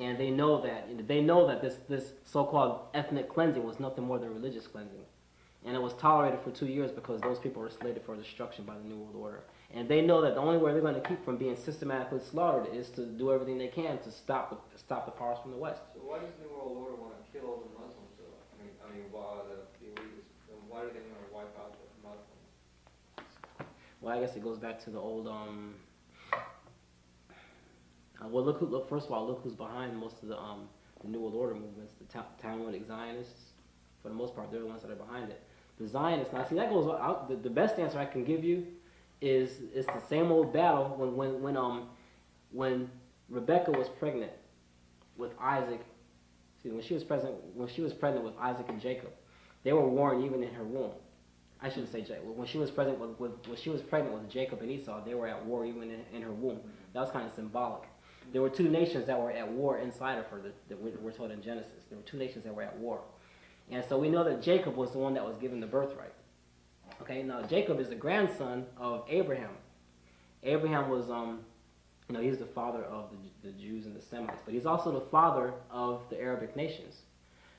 And they know that this so-called ethnic cleansing was nothing more than religious cleansing. And it was tolerated for 2 years because those people were slated for destruction by the New World Order. And they know that the only way they're going to keep from being systematically slaughtered is to do everything they can to stop the powers from the West. So why does the New World Order want to kill the Muslims, though? I mean, why the elitists? Why do they want to wipe out the Muslims? Well, I guess it goes back to the old. Well, look. First of all, look who's behind most of the New World Order movements. The Talmudic Zionists, for the most part, they're the ones that are behind it. The Zionists. Now, see, that goes out. The best answer I can give you is it's the same old battle when Rebecca was pregnant with Isaac. See, when she was pregnant with Isaac and Jacob, they were warring even in her womb. I shouldn't say Jacob. When she was pregnant with Jacob and Esau, they were at war even in her womb. That was kind of symbolic. There were two nations that were at war inside of her that we're told in Genesis. There were two nations that were at war. And so we know that Jacob was the one that was given the birthright. Okay, now Jacob is the grandson of Abraham. Abraham was, he's the father of the Jews and the Semites, but he's also the father of the Arabic nations.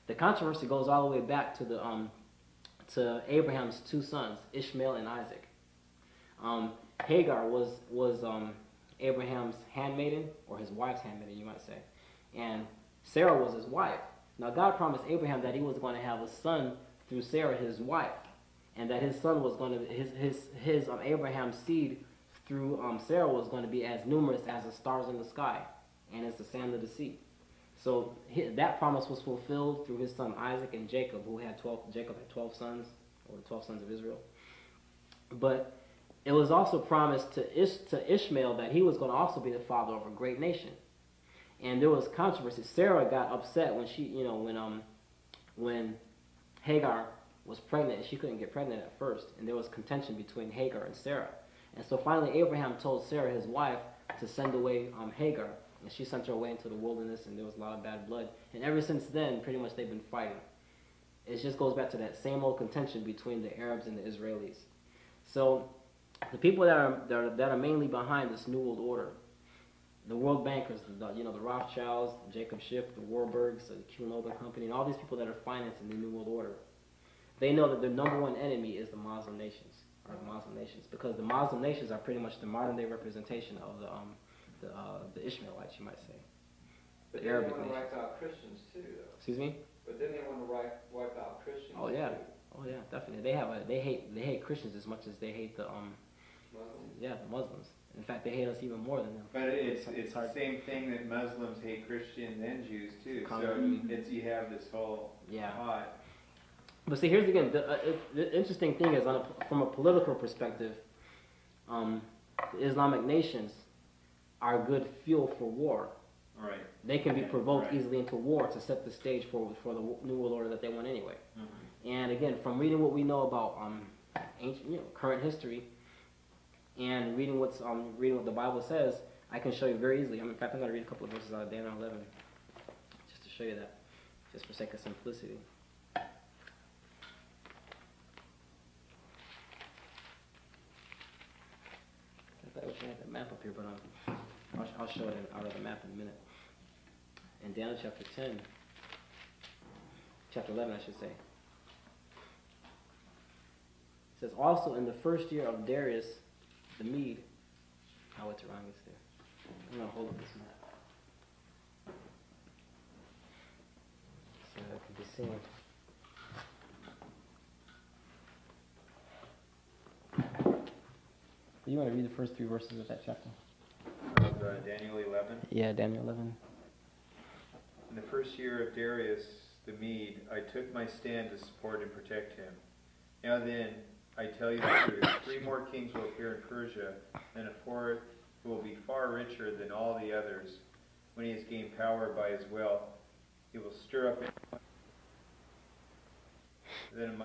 The controversy goes all the way back to Abraham's two sons, Ishmael and Isaac. Hagar was Abraham's handmaiden, or his wife's handmaiden, you might say, and Sarah was his wife. Now God promised Abraham that he was going to have a son through Sarah, his wife, and that his son was going to Abraham's seed through Sarah was going to be as numerous as the stars in the sky and as the sand of the sea. So that promise was fulfilled through his son Isaac and Jacob, Jacob had 12 sons, or the 12 sons of Israel. But it was also promised to Ishmael that he was going to also be the father of a great nation. And there was controversy. Sarah got upset when when Hagar was pregnant, and she couldn't get pregnant at first, and there was contention between Hagar and Sarah. And so finally Abraham told Sarah, his wife, to send away Hagar, and she sent her away into the wilderness, and there was a lot of bad blood. And ever since then, pretty much they've been fighting. It just goes back to that same old contention between the Arabs and the Israelis. So the people that are mainly behind this New World Order, the world bankers, the Rothschilds, Jacob Schiff, the Warburgs, the Kuhn-Logan Company, and all these people that are financing the New World Order, they know that their number one enemy is the Muslim nations, because the Muslim nations are pretty much the modern day representation of the Ishmaelites, you might say. But then they want to wipe out Christians too, though. Excuse me? But then they want to wipe out Christians. Oh yeah, too. oh yeah, definitely. They hate Christians as much as they hate the the Muslims. In fact, they hate us even more than them. But it's the same thing that Muslims hate Christians and Jews too. So you have this whole pot. But see, here's again the interesting thing is from a political perspective, the Islamic nations are good fuel for war. Right. They can be provoked easily into war to set the stage for the New World Order that they want anyway. Mm-hmm. And again, from reading what we know about ancient, current history, and reading what the Bible says, I can show you very easily. In fact, I'm going to read a couple of verses out of Daniel 11, just to show you that, just for sake of simplicity. I wish I had that map up here, but I'll show it out of the map in a minute. In Daniel chapter 11, I should say. It says, also in the first year of Darius the Mede, how it's wrong is there. I'm going to hold up this map so that it can be seen. You want to read the first 3 verses of that chapter? Of Daniel 11? Yeah, Daniel 11. In the first year of Darius the Mede, I took my stand to support and protect him. Now then, I tell you the truth, 3 more kings will appear in Persia, and a 4th who will be far richer than all the others. When he has gained power by his wealth, he will stir up then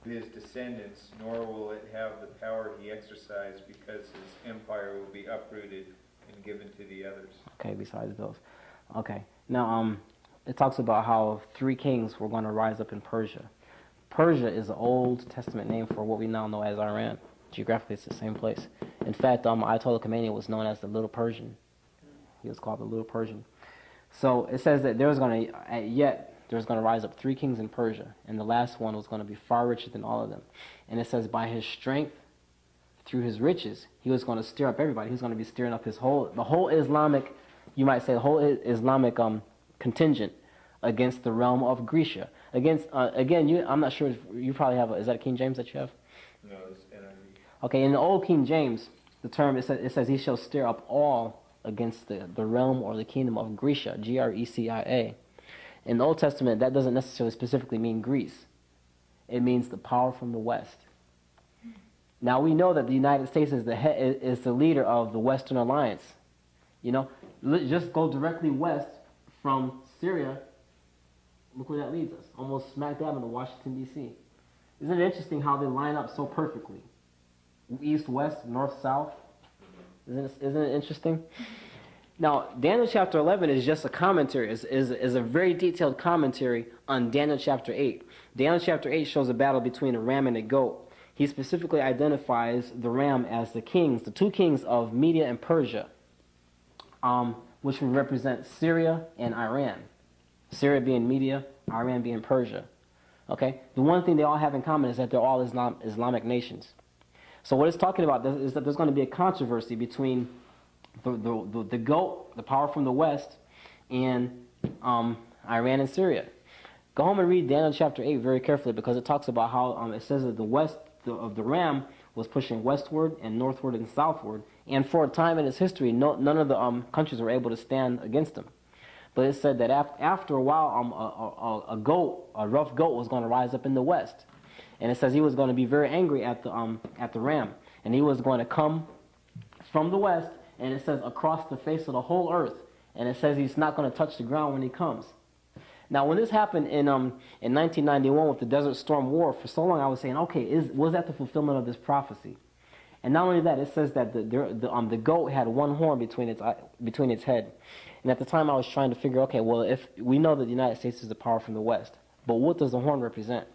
his descendants, nor will it have the power he exercised, because his empire will be uprooted and given to the others. Okay, besides those. Okay. Now, it talks about how 3 kings were going to rise up in Persia. Persia is an Old Testament name for what we now know as Iran. Geographically, it's the same place. In fact, Ayatollah Khomeini was known as the Little Persian. He was called the Little Persian. So it says that there's going to rise up 3 kings in Persia, and the last one was going to be far richer than all of them. And it says by his strength, through his riches, he was going to stir up everybody. He was going to be stirring up the whole Islamic, you might say, the whole Islamic contingent against the realm of Grecia. I'm not sure if you probably have. Is that a King James that you have? No, it's NIV. Okay, in the Old King James, the term it says he shall stir up all against the realm or the kingdom of Grecia, Grecia. In the Old Testament, that doesn't necessarily specifically mean Greece. It means the power from the west. Now we know that the United States is the leader of the Western Alliance. You know, just go directly west from Syria. Look where that leads us. Almost smack dab into Washington, D.C. Isn't it interesting how they line up so perfectly? East, west, north, south. Isn't it interesting? Now, Daniel chapter 11 is just a commentary, is a very detailed commentary on Daniel chapter 8. Daniel chapter 8 shows a battle between a ram and a goat. He specifically identifies the ram as the 2 kings of Media and Persia, which would represent Syria and Iran. Syria being Media, Iran being Persia. Okay? The one thing they all have in common is that they're all Islamic nations. So what it's talking about is that there's going to be a controversy between the goat, the power from the west, and Iran and Syria. Go home and read Daniel chapter 8 very carefully, because it talks about how it says that the west of the ram was pushing westward and northward and southward, and for a time in its history, none of the countries were able to stand against them. But it said that after a while, a rough goat was going to rise up in the west, and it says he was going to be very angry at the ram, and he was going to come from the west, and it says across the face of the whole earth, and it says he's not going to touch the ground when he comes. Now, when this happened in 1991 with the Desert Storm War, for so long I was saying, okay, was that the fulfillment of this prophecy? And not only that, it says that the goat had 1 horn between its head. And at the time I was trying to figure, okay, well, if we know that the United States is the power from the west, but what does the horn represent?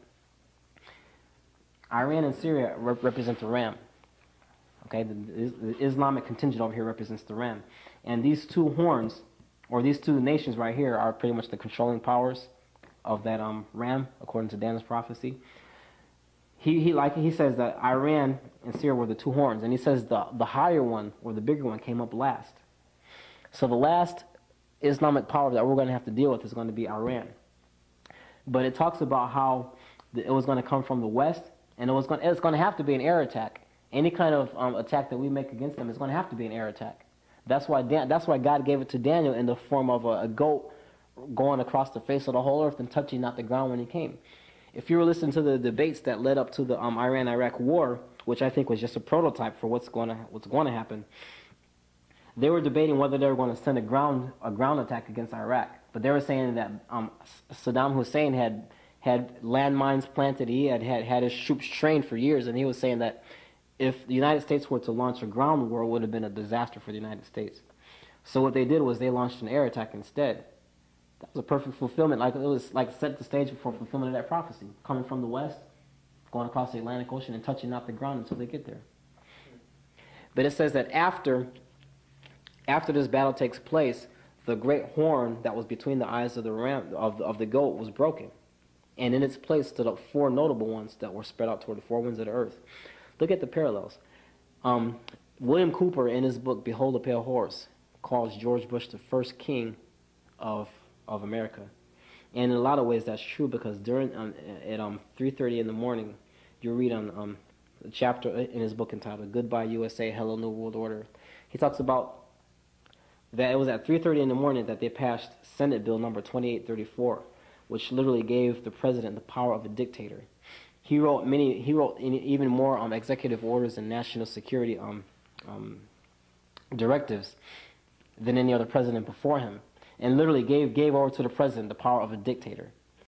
Iran and Syria represent the ram. Okay, the Islamic contingent over here represents the ram. And these 2 horns, or these 2 nations right here, are pretty much the controlling powers of that ram, according to Daniel's prophecy. He says that Iran and Syria were the 2 horns, and he says the higher one, or the bigger one, came up last. So the last Islamic power that we're going to have to deal with is going to be Iran. But it talks about how it was going to come from the west, and it's going to have to be an air attack. Any kind of attack that we make against them is going to have to be an air attack. That's why God gave it to Daniel in the form of a goat going across the face of the whole earth and touching not the ground when he came. If you were listening to the debates that led up to the Iran-Iraq war, which I think was just a prototype for what's going to happen, they were debating whether they were going to send a ground attack against Iraq. But they were saying that Saddam Hussein had landmines planted. He had his troops trained for years, and he was saying that if the United States were to launch a ground war, it would have been a disaster for the United States. So what they did was they launched an air attack instead. That was a perfect fulfillment. It was like set the stage for fulfillment of that prophecy. Coming from the west, going across the Atlantic Ocean and touching not the ground until they get there. But it says that after this battle takes place, the great horn that was between the eyes of the ram of the goat was broken, and in its place stood up 4 notable ones that were spread out toward the 4 winds of the earth. Look at the parallels. William Cooper, in his book Behold a Pale Horse, calls George Bush the first king of America, and in a lot of ways that's true, because during at 3:30 in the morning, you read on a chapter in his book entitled "Goodbye USA, Hello New World Order." He talks about that it was at 3:30 in the morning that they passed Senate Bill number 2834, which literally gave the president the power of a dictator. He wrote even more executive orders and national security directives than any other president before him, and literally gave over to the president the power of a dictator.